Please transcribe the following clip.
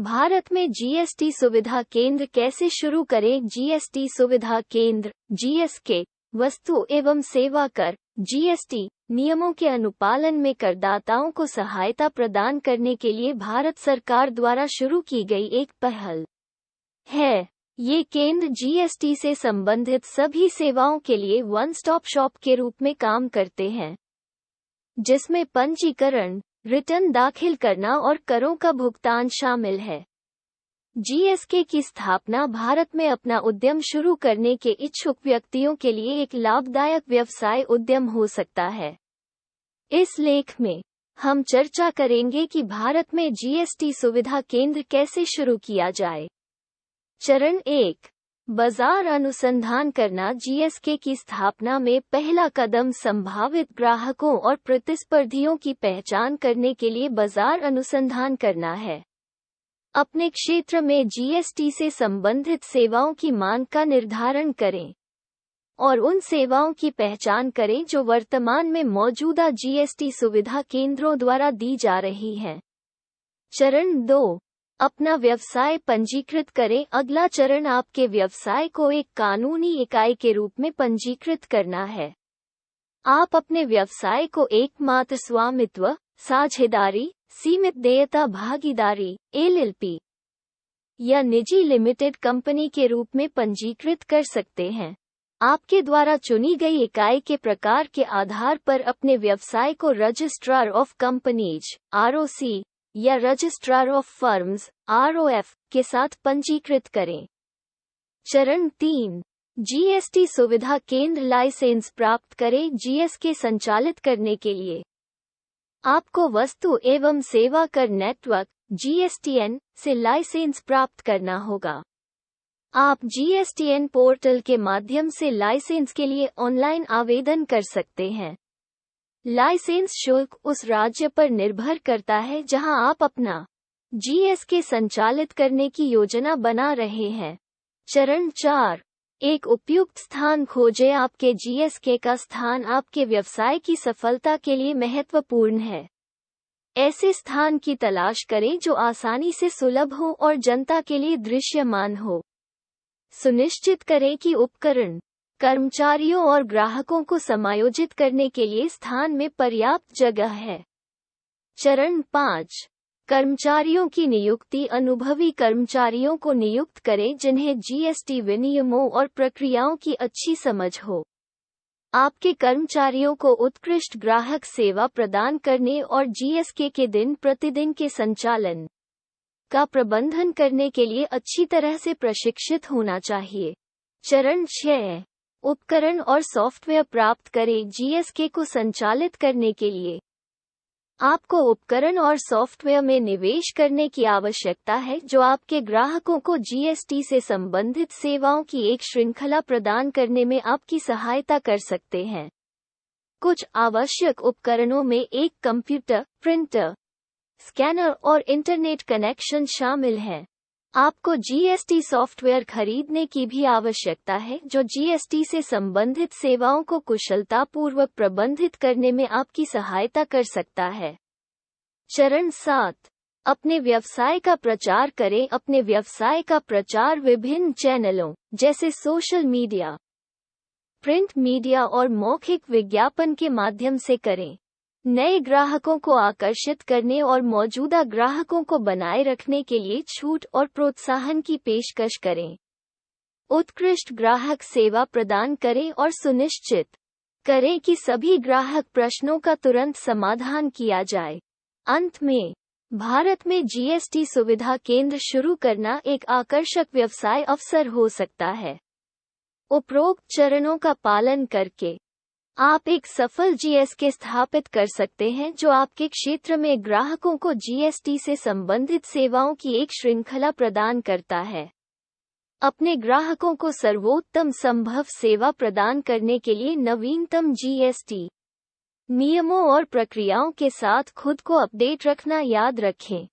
भारत में जीएसटी सुविधा केंद्र कैसे शुरू करें? जीएसटी सुविधा केंद्र जीएसके वस्तु एवं सेवा कर जीएसटी नियमों के अनुपालन में करदाताओं को सहायता प्रदान करने के लिए भारत सरकार द्वारा शुरू की गई एक पहल है। ये केंद्र जीएसटी से संबंधित सभी सेवाओं के लिए वन स्टॉप शॉप के रूप में काम करते हैं, जिसमें पंजीकरण, रिटर्न दाखिल करना और करों का भुगतान शामिल है। जीएसके की स्थापना भारत में अपना उद्यम शुरू करने के इच्छुक व्यक्तियों के लिए एक लाभदायक व्यवसाय उद्यम हो सकता है। इस लेख में हम चर्चा करेंगे कि भारत में जीएसटी सुविधा केंद्र कैसे शुरू किया जाए। चरण 1, बाजार अनुसंधान करना। जीएसके की स्थापना में पहला कदम संभावित ग्राहकों और प्रतिस्पर्धियों की पहचान करने के लिए बाजार अनुसंधान करना है। अपने क्षेत्र में जीएसटी से संबंधित सेवाओं की मांग का निर्धारण करें और उन सेवाओं की पहचान करें जो वर्तमान में मौजूदा जीएसटी सुविधा केंद्रों द्वारा दी जा रही हैं। चरण 2, अपना व्यवसाय पंजीकृत करें। अगला चरण आपके व्यवसाय को एक कानूनी इकाई के रूप में पंजीकृत करना है। आप अपने व्यवसाय को एकमात्र स्वामित्व, साझेदारी, सीमित देयता भागीदारी एलएलपी या निजी लिमिटेड कंपनी के रूप में पंजीकृत कर सकते हैं। आपके द्वारा चुनी गई इकाई के प्रकार के आधार पर अपने व्यवसाय को रजिस्ट्रार ऑफ कंपनीज आरओसी या रजिस्ट्रार ऑफ फर्म्स आरओएफ के साथ पंजीकृत करें। चरण 3, जीएसटी सुविधा केंद्र लाइसेंस प्राप्त करें। जीएसके संचालित करने के लिए आपको वस्तु एवं सेवा कर नेटवर्क जीएसटीएन से लाइसेंस प्राप्त करना होगा। आप जीएसटीएन पोर्टल के माध्यम से लाइसेंस के लिए ऑनलाइन आवेदन कर सकते हैं। लाइसेंस शुल्क उस राज्य पर निर्भर करता है जहां आप अपना जीएसके संचालित करने की योजना बना रहे हैं। चरण 4, एक उपयुक्त स्थान खोजें। आपके जीएसके का स्थान आपके व्यवसाय की सफलता के लिए महत्वपूर्ण है। ऐसे स्थान की तलाश करें जो आसानी से सुलभ हो और जनता के लिए दृश्यमान हो। सुनिश्चित करें कि उपकरण, कर्मचारियों और ग्राहकों को समायोजित करने के लिए स्थान में पर्याप्त जगह है। चरण 5, कर्मचारियों की नियुक्ति। अनुभवी कर्मचारियों को नियुक्त करें जिन्हें जीएसटी विनियमों और प्रक्रियाओं की अच्छी समझ हो। आपके कर्मचारियों को उत्कृष्ट ग्राहक सेवा प्रदान करने और जीएसके के दिन प्रतिदिन के संचालन का प्रबंधन करने के लिए अच्छी तरह से प्रशिक्षित होना चाहिए। चरण 6, उपकरण और सॉफ्टवेयर प्राप्त करें। जीएसके को संचालित करने के लिए आपको उपकरण और सॉफ्टवेयर में निवेश करने की आवश्यकता है जो आपके ग्राहकों को जीएसटी से संबंधित सेवाओं की एक श्रृंखला प्रदान करने में आपकी सहायता कर सकते हैं। कुछ आवश्यक उपकरणों में एक कंप्यूटर, प्रिंटर, स्कैनर और इंटरनेट कनेक्शन शामिल है। आपको जीएसटी सॉफ्टवेयर खरीदने की भी आवश्यकता है जो जीएसटी से संबंधित सेवाओं को कुशलतापूर्वक प्रबंधित करने में आपकी सहायता कर सकता है। चरण 7, अपने व्यवसाय का प्रचार करें। अपने व्यवसाय का प्रचार विभिन्न चैनलों जैसे सोशल मीडिया, प्रिंट मीडिया और मौखिक विज्ञापन के माध्यम से करें। नए ग्राहकों को आकर्षित करने और मौजूदा ग्राहकों को बनाए रखने के लिए छूट और प्रोत्साहन की पेशकश करें। उत्कृष्ट ग्राहक सेवा प्रदान करें और सुनिश्चित करें कि सभी ग्राहक प्रश्नों का तुरंत समाधान किया जाए। अंत में, भारत में जीएसटी सुविधा केंद्र शुरू करना एक आकर्षक व्यवसाय अवसर हो सकता है। उपरोक्त चरणों का पालन करके आप एक सफल जीएसके स्थापित कर सकते हैं जो आपके क्षेत्र में ग्राहकों को जीएसटी से संबंधित सेवाओं की एक श्रृंखला प्रदान करता है। अपने ग्राहकों को सर्वोत्तम संभव सेवा प्रदान करने के लिए नवीनतम जीएसटी नियमों और प्रक्रियाओं के साथ खुद को अपडेट रखना याद रखें।